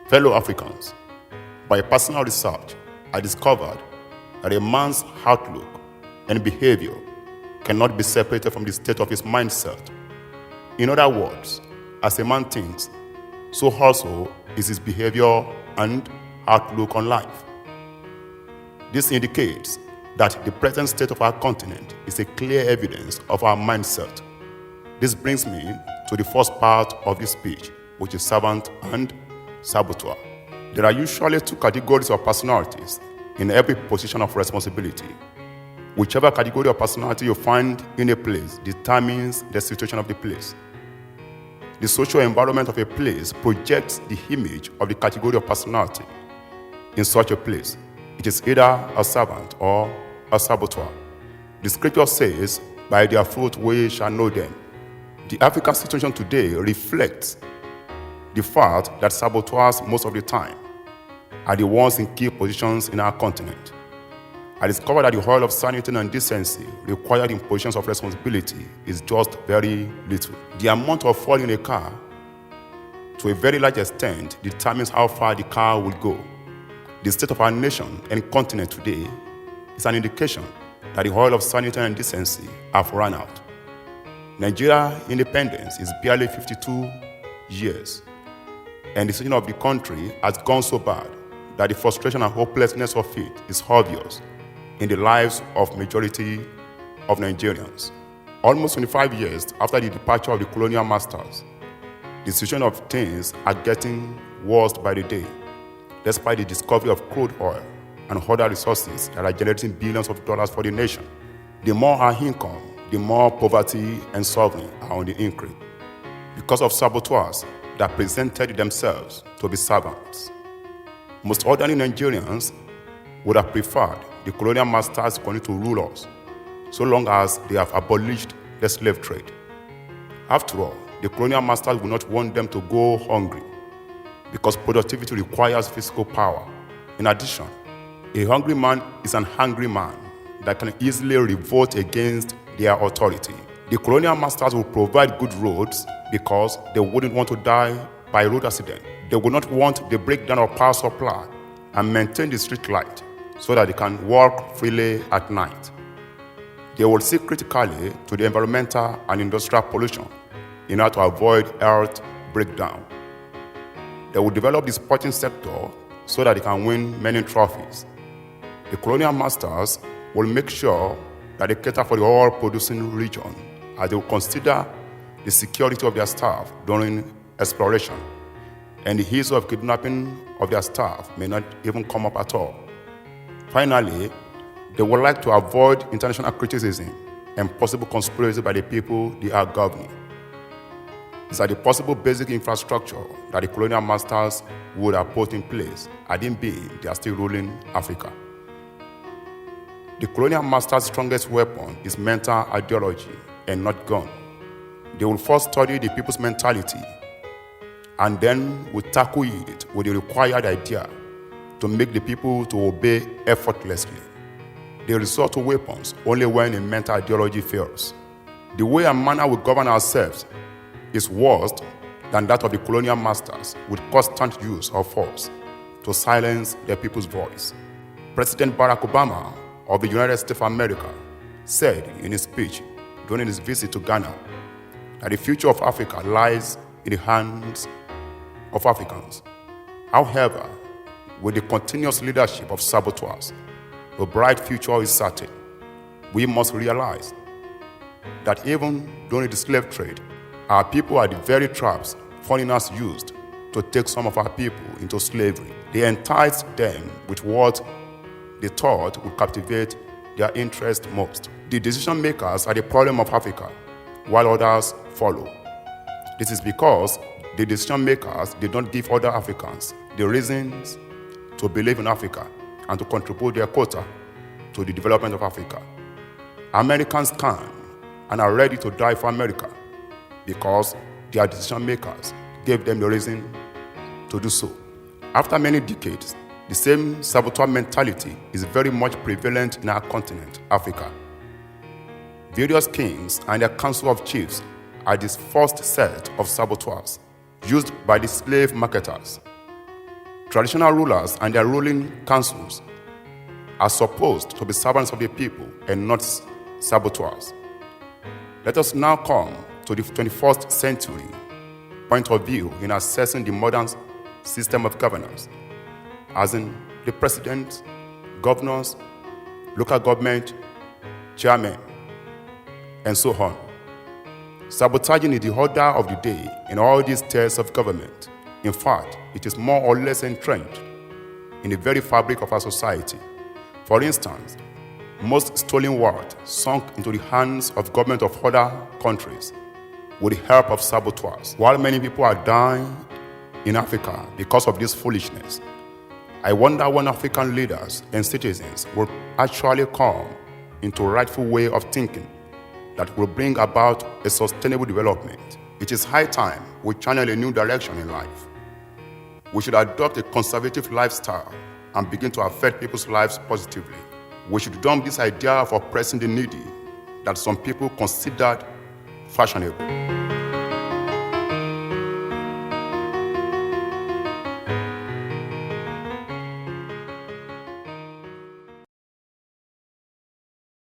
Fellow Africans, by personal research, I discovered that a man's outlook and behavior cannot be separated from the state of his mindset. In other words, as a man thinks, so also is his behavior and outlook on life. This indicates that the present state of our continent is a clear evidence of our mindset. This brings me to the first part of this speech, which is servant and saboteur. There are usually two categories of personalities in every position of responsibility. Whichever category of personality you find in a place determines the situation of the place. The social environment of a place projects the image of the category of personality in such a place. It is either a servant or a saboteur. The scripture says, "By their fruit we shall know them." The African situation today reflects the fact that saboteurs most of the time are the ones in key positions in our continent. I discovered that the oil of sanity and decency required in positions of responsibility is just very little. The amount of oil in a car, to a very large extent, determines how far the car will go. The state of our nation and continent today is an indication that the oil of sanity and decency have run out. Nigeria's independence is barely 52 years, and the situation of the country has gone so bad that the frustration and hopelessness of it is obvious in the lives of majority of Nigerians. Almost 25 years after the departure of the colonial masters, the situation of things are getting worse by the day, despite the discovery of crude oil and other resources that are generating billions of dollars for the nation. The more our income, the more poverty and suffering are on the increase because of saboteurs that presented themselves to be servants. Most ordinary Nigerians would have preferred the colonial masters continue to rule us so long as they have abolished the slave trade. After all, the colonial masters would not want them to go hungry because productivity requires physical power. In addition, a hungry man is an angry man that can easily revolt against their authority. The colonial masters will provide good roads because they wouldn't want to die by road accident. They would not want the breakdown of power supply and maintain the street light so that they can walk freely at night. They will see critically to the environmental and industrial pollution in order to avoid health breakdown. They will develop the sporting sector so that they can win many trophies. The colonial masters will make sure that they cater for the oil-producing region as they will consider the security of their staff during exploration, and the issue of kidnapping of their staff may not even come up at all. Finally, they would like to avoid international criticism and possible conspiracy by the people they are governing. These are the possible basic infrastructure that the colonial masters would have put in place had it been they are still ruling Africa. The colonial master's strongest weapon is mental ideology and not gun. They will first study the people's mentality and then will tackle it with the required idea to make the people to obey effortlessly. They resort to weapons only when a mental ideology fails. The way and manner we govern ourselves is worse than that of the colonial masters with constant use of force to silence their people's voice. President Barack Obama of the United States of America said in his speech during his visit to Ghana that the future of Africa lies in the hands of Africans. However, with the continuous leadership of saboteurs, a bright future is certain. We must realize that even during the slave trade, our people are the very traps foreigners used to take some of our people into slavery. They enticed them with what they thought would captivate their interest most. The decision makers are the problem of Africa, while others follow. This is because the decision makers did not give other Africans the reasons to believe in Africa and to contribute their quota to the development of Africa. Americans can and are ready to die for America because their decision makers gave them the reason to do so. After many decades, the same saboteur mentality is very much prevalent in our continent, Africa. Various kings and their council of chiefs are this first set of saboteurs used by the slave marketers. Traditional rulers and their ruling councils are supposed to be servants of the people and not saboteurs. Let us now come to the 21st century point of view in assessing the modern system of governance, as in the president, governors, local government, chairmen, and so on. Sabotaging is the order of the day in all these tiers of government. In fact, it is more or less entrenched in the very fabric of our society. For instance, most stolen wealth sunk into the hands of government of other countries with the help of saboteurs. While many people are dying in Africa because of this foolishness, I wonder when African leaders and citizens will actually come into a rightful way of thinking that will bring about a sustainable development. It is high time we channel a new direction in life. We should adopt a conservative lifestyle and begin to affect people's lives positively. We should dump this idea of oppressing the needy that some people considered fashionable.